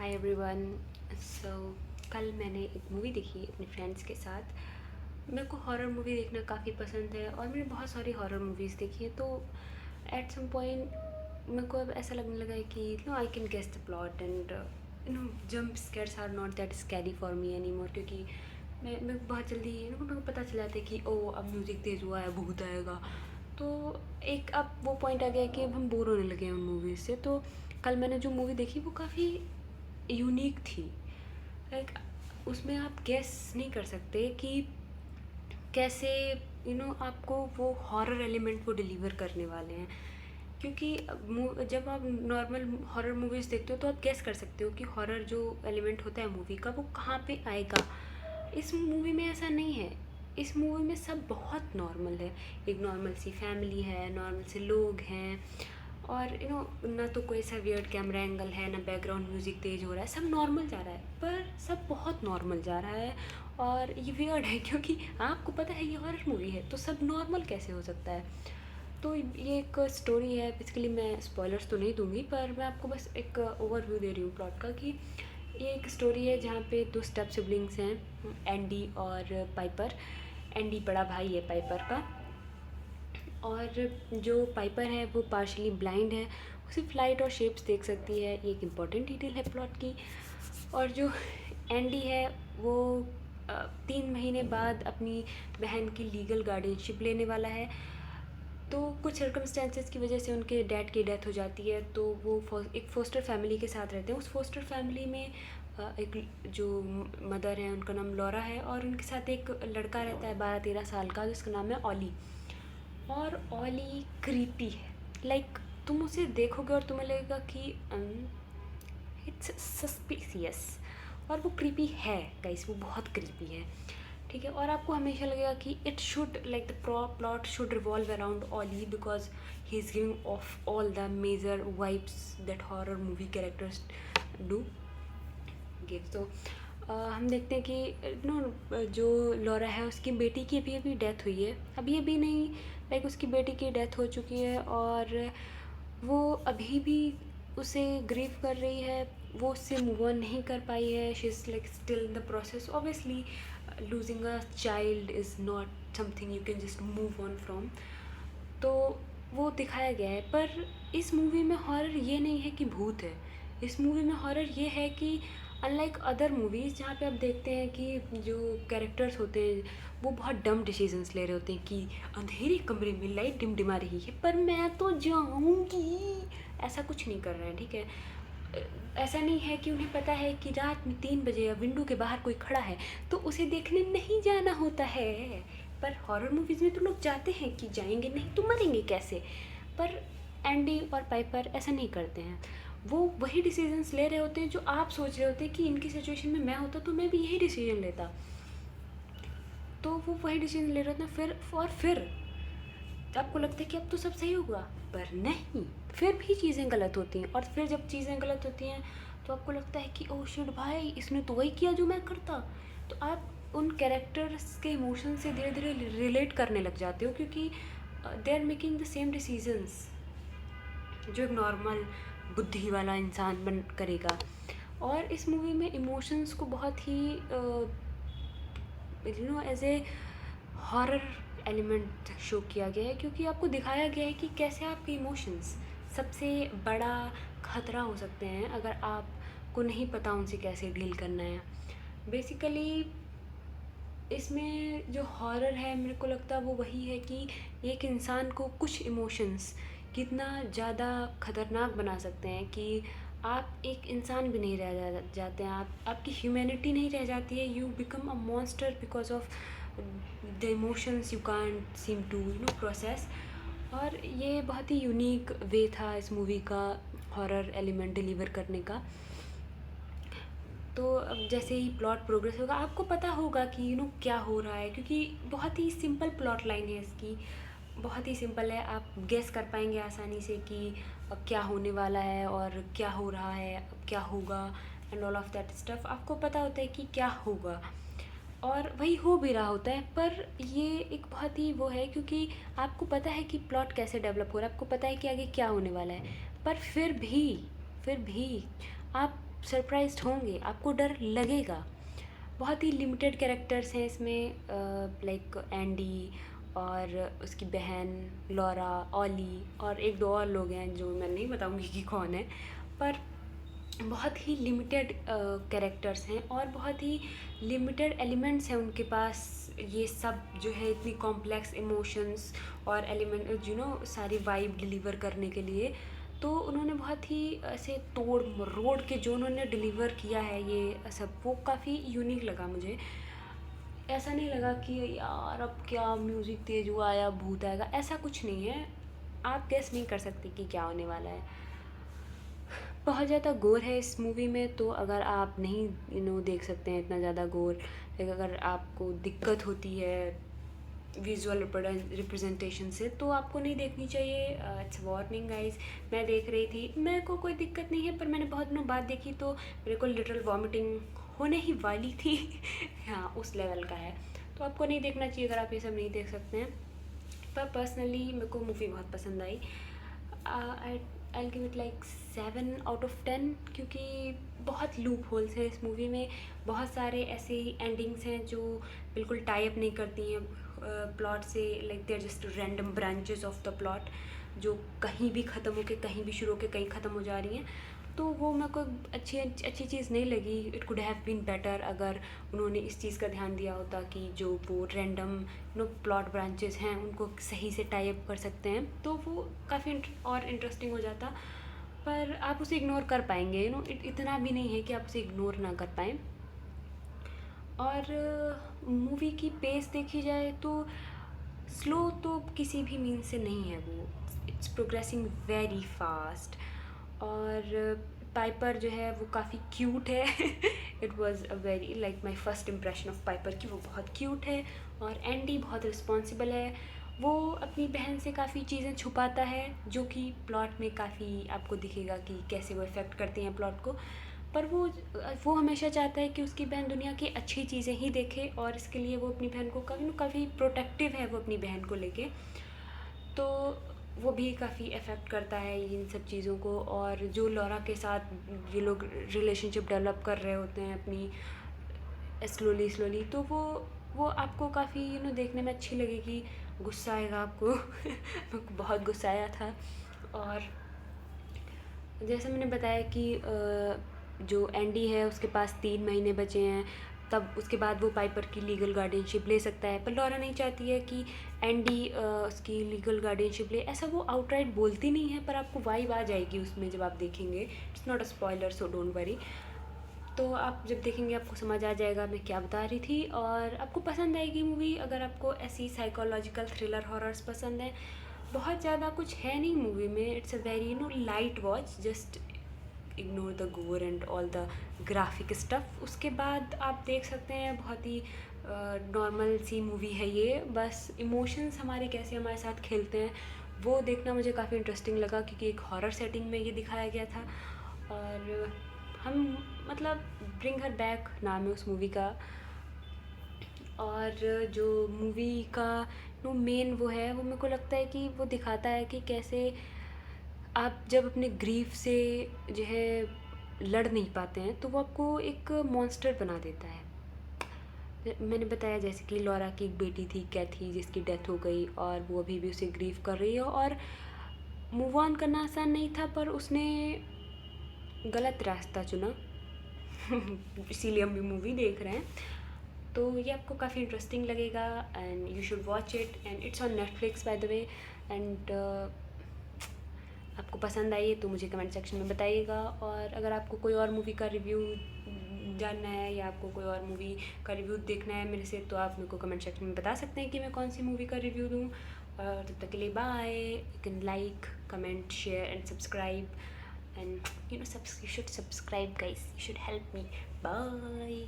Hi everyone. सो कल मैंने एक मूवी देखी अपने फ्रेंड्स के साथ। मेरे को हॉरर मूवी देखना काफ़ी पसंद है और मैंने बहुत सारी हॉरर मूवीज़ देखी है। तो एट सम पॉइंट मेरे को अब ऐसा लगने लगा है कि I can guess the plot and jump scares are not that scary for me anymore, क्योंकि मैं बहुत जल्दी मेरे को पता चल जाता है कि ओ अब म्यूज़िक तेज़ हुआ है, भूत आएगा। तो एक अब वो पॉइंट आ गया है कि अब हम बोर होने लगे हैं उन मूवीज़ से। तो कल मैंने जो मूवी देखी वो काफ़ी यूनिक थी। लाइक उसमें आप गेस नहीं कर सकते कि कैसे आपको वो हॉरर एलिमेंट वो डिलीवर करने वाले हैं। क्योंकि जब आप नॉर्मल हॉरर मूवीज़ देखते हो तो आप गेस कर सकते हो कि हॉरर जो एलिमेंट होता है मूवी का वो कहाँ पे आएगा। इस मूवी में ऐसा नहीं है। इस मूवी में सब बहुत नॉर्मल है। एक नॉर्मल सी फैमिली है, नॉर्मल से लोग हैं, और ना तो कोई सा वियर्ड कैमरा एंगल है, ना बैकग्राउंड म्यूज़िक तेज़ हो रहा है, सब नॉर्मल जा रहा है, पर सब बहुत नॉर्मल जा रहा है। और ये वियर्ड है क्योंकि आपको पता है ये हॉरर मूवी है तो सब नॉर्मल कैसे हो सकता है। तो ये एक स्टोरी है। बेसिकली मैं स्पॉयलर्स तो नहीं दूंगी, पर मैं आपको बस एक ओवरव्यू दे रही हूँ प्लॉट का कि ये एक स्टोरी है जहाँ पे दो स्टेप सिबलिंग्स हैं, एंडी और पाइपर। एंडी बड़ा भाई है पाइपर का, और जो पाइपर है वो पार्शली ब्लाइंड है, वो सिर्फ लाइट और शेप्स देख सकती है। ये एक इम्पॉर्टेंट डिटेल है प्लॉट की। और जो एंडी है वो 3 महीने बाद अपनी बहन की लीगल गार्डियनशिप लेने वाला है। तो कुछ सर्कमस्टेंसेस की वजह से उनके डैड की डेथ हो जाती है, तो वो एक फोस्टर फैमिली के साथ रहते हैं। उस फोस्टर फैमिली में एक जो मदर है उनका नाम लॉरा है, और उनके साथ एक लड़का रहता है 12-13 साल का जिसका नाम है ऑली। और ऑली क्रीपी है। लाइक तुम उसे देखोगे और तुम्हें लगेगा कि इट्स सस्पिशियस, और वो क्रीपी है गाइस, वो बहुत क्रीपी है। ठीक है, और आपको हमेशा लगेगा कि it should like the plot should revolve around Ollie because he is giving off all the major vibes that horror movie characters do give. तो हम देखते हैं कि जो लॉरा है उसकी बेटी की अभी अभी डेथ हुई है। अभी अभी नहीं, लाइक उसकी बेटी की डेथ हो चुकी है, और वो अभी भी उसे ग्रीव कर रही है। वो उससे मूव ऑन नहीं कर पाई है। She is like still in the process. Obviously losing a child is not something you can just move on from. तो वो दिखाया गया है। पर इस मूवी में हॉरर ये नहीं है कि भूत है। इस मूवी में हॉरर ये है कि अनलाइक अदर मूवीज़ जहाँ पे आप देखते हैं कि जो कैरेक्टर्स होते हैं वो बहुत डम डिसीजंस ले रहे होते हैं कि अंधेरे कमरे में लाइट डिमडिमा रही है पर मैं तो जाऊँगी, ऐसा कुछ नहीं कर रहे हैं। ठीक है, ऐसा नहीं है कि उन्हें पता है कि रात में 3 बजे या विंडो के बाहर कोई खड़ा है तो उसे देखने नहीं जाना होता है। पर हॉरर मूवीज़ में तो लोग जाते हैं कि जाएंगे नहीं तो मरेंगे कैसे। पर एंडी और पाइपर ऐसा नहीं करते हैं। वो वही डिसीजंस ले रहे होते हैं जो आप सोच रहे होते हैं कि इनकी सिचुएशन में मैं होता तो मैं भी यही डिसीजन लेता। तो वो वही डिसीजन ले रहे होते हैं। फिर आपको लगता है कि अब तो सब सही होगा, पर नहीं, फिर भी चीज़ें गलत होती हैं। और फिर जब चीज़ें गलत होती हैं तो आपको लगता है कि ओह शिट भाई, इसने तो वही किया जो मैं करता। तो आप उन कैरेक्टर्स के इमोशन से धीरे धीरे रिलेट करने लग जाते हो, क्योंकि they are making the same decisions जो एक नॉर्मल बुद्धि वाला इंसान बन करेगा। और इस मूवी में इमोशंस को बहुत ही as a horror element show किया गया है, क्योंकि आपको दिखाया गया है कि कैसे आपके इमोशंस सबसे बड़ा खतरा हो सकते हैं अगर आपको नहीं पता उनसे कैसे डील करना है। बेसिकली इसमें जो हॉरर है मेरे को लगता है वो वही है कि एक इंसान को कुछ इमोशंस कितना ज़्यादा ख़तरनाक बना सकते हैं कि आप एक इंसान भी नहीं जाते हैं। आपकी ह्यूमैनिटी नहीं रह जाती है। You become a monster because of the emotions you can't seem to process. और ये बहुत ही यूनिक वे था इस मूवी का हॉरर एलिमेंट डिलीवर करने का। तो अब जैसे ही प्लॉट प्रोग्रेस होगा आपको पता होगा कि क्या हो रहा है, क्योंकि बहुत ही सिंपल प्लॉट लाइन है इसकी। बहुत ही सिंपल है, आप गेस कर पाएंगे आसानी से कि अब क्या होने वाला है और क्या हो रहा है, अब क्या होगा, and all of that stuff आपको पता होता है कि क्या होगा, और वही हो भी रहा होता है। पर ये एक बहुत ही वो है क्योंकि आपको पता है कि प्लॉट कैसे डेवलप हो रहा है, आपको पता है कि आगे क्या होने वाला है। पर फिर भी आप सरप्राइज्ड होंगे, आपको डर लगेगा। बहुत ही लिमिटेड कैरेक्टर्स हैं इसमें, लाइक एंडी और उसकी बहन लॉरा, ऑली और एक दो और लोग हैं जो मैं नहीं बताऊंगी कि कौन है, पर बहुत ही लिमिटेड कैरेक्टर्स हैं और बहुत ही लिमिटेड एलिमेंट्स हैं उनके पास। ये सब जो है इतनी कॉम्प्लेक्स इमोशंस और एलिमेंट सारी वाइब डिलीवर करने के लिए, तो उन्होंने बहुत ही ऐसे तोड़ मरोड़ के जो उन्होंने डिलीवर किया है ये सब, वो काफ़ी यूनिक लगा मुझे। ऐसा नहीं लगा कि यार अब क्या म्यूज़िक तेज हुआ या भूत आएगा, ऐसा कुछ नहीं है। आप गेस नहीं कर सकते कि क्या होने वाला है। बहुत ज़्यादा गोर है इस मूवी में, तो अगर आप नहीं देख सकते हैं इतना ज़्यादा गोर, अगर आपको दिक्कत होती है विजुअल रिप्रेजेंटेशन से, तो आपको नहीं देखनी चाहिए। It's warning guys. मैं देख रही थी, मेरे को कोई दिक्कत नहीं है, पर मैंने बहुत दिनों बाद देखी तो मेरे को लिटरल वॉमिटिंग होने ही वाली थी। हाँ, उस लेवल का है, तो आपको नहीं देखना चाहिए अगर आप ये सब नहीं देख सकते हैं। पर पर्सनली मेरे को मूवी बहुत पसंद आई। आई गिव इट लाइक 7/10, क्योंकि बहुत लूप होल्स है इस मूवी में। बहुत सारे ऐसे एंडिंग्स हैं जो बिल्कुल टाई अप नहीं करती हैं प्लॉट से, like they are just random branches of the plot जो कहीं भी ख़त्म होके कहीं भी शुरू होके कहीं ख़त्म हो जा रही हैं। तो वो मेरे को अच्छी चीज़ नहीं लगी। It could have been better अगर उन्होंने इस चीज़ का ध्यान दिया होता कि जो वो रैंडम प्लॉट ब्रांचेस हैं उनको सही से टाई अप कर सकते हैं, तो वो काफ़ी और इंटरेस्टिंग हो जाता। पर आप उसे इग्नोर कर पाएंगे, इतना भी नहीं है कि आप उसे इग्नोर ना कर पाएँ। और मूवी की पेस देखी जाए तो स्लो तो किसी भी मीन से नहीं है वो, इट्स प्रोग्रेसिंग वेरी फास्ट। और पाइपर जो है वो काफ़ी क्यूट है। It was a very like my first impression of Piper कि वो बहुत क्यूट है। और एंडी बहुत रिस्पॉन्सिबल है, वो अपनी बहन से काफ़ी चीज़ें छुपाता है जो कि प्लॉट में काफ़ी आपको दिखेगा कि कैसे वो इफ़ेक्ट करती हैं प्लॉट को। पर वो हमेशा चाहता है कि उसकी बहन दुनिया की अच्छी चीज़ें ही देखे, और इसके लिए वो अपनी बहन को काफ़ी प्रोटेक्टिव है वो अपनी बहन को लेके। तो वो भी काफ़ी अफेक्ट करता है इन सब चीज़ों को। और जो लॉरा के साथ ये लोग रिलेशनशिप डेवलप कर रहे होते हैं अपनी स्लोली, तो वो आपको काफ़ी देखने में अच्छी लगेगी। गुस्सा आएगा आपको। मेरे को बहुत गुस्सा आया था। और जैसे मैंने बताया कि जो एंडी है उसके पास 3 महीने बचे हैं, तब उसके बाद वो पाइपर की लीगल गार्डियनशिप ले सकता है। पर लॉरा नहीं चाहती है कि एंडी उसकी लीगल गार्डियनशिप ले। ऐसा वो आउटराइट बोलती नहीं है, पर आपको वाइब आ जाएगी उसमें जब आप देखेंगे। It's not a spoiler, so don't worry. तो आप जब देखेंगे आपको समझ आ जाएगा मैं क्या बता रही थी, और आपको पसंद आएगी मूवी अगर आपको ऐसी साइकोलॉजिकल थ्रिलर हॉरर्स पसंद है। बहुत ज़्यादा कुछ है नहीं मूवी में, it's a very light watch, just ignore the gore and all the graphic stuff. उसके बाद आप देख सकते हैं बहुत ही नॉर्मल सी मूवी है ये। बस इमोशंस हमारे कैसे हमारे साथ खेलते हैं वो देखना मुझे काफ़ी इंटरेस्टिंग लगा, क्योंकि एक हॉरर सेटिंग में ये दिखाया गया था। और हम मतलब ब्रिंग हर बैक नाम है उस मूवी का। और जो मूवी का मेन वो है, वो मेरे को लगता है कि वो दिखाता है कि कैसे आप जब अपने ग्रीफ से जो है लड़ नहीं पाते हैं तो वो आपको एक मॉन्स्टर बना देता है। मैंने बताया जैसे कि लॉरा की एक बेटी थी कैथी जिसकी डेथ हो गई, और वो अभी भी उसे ग्रीफ कर रही है। और मूव ऑन करना आसान नहीं था, पर उसने गलत रास्ता चुना। इसीलिए हम भी मूवी देख रहे हैं। तो ये आपको काफ़ी इंटरेस्टिंग लगेगा and you should watch it, and it's on Netflix by the way. And आपको पसंद आई तो मुझे कमेंट सेक्शन में बताइएगा। और अगर आपको कोई और मूवी का रिव्यू जानना है या आपको कोई और मूवी का रिव्यू देखना है मेरे से, तो आप मेरे को कमेंट सेक्शन में बता सकते हैं कि मैं कौन सी मूवी का रिव्यू दूँ। और तब तक के लिए bye. You can like, comment, share and subscribe, and you should subscribe guys, you should help me. Bye.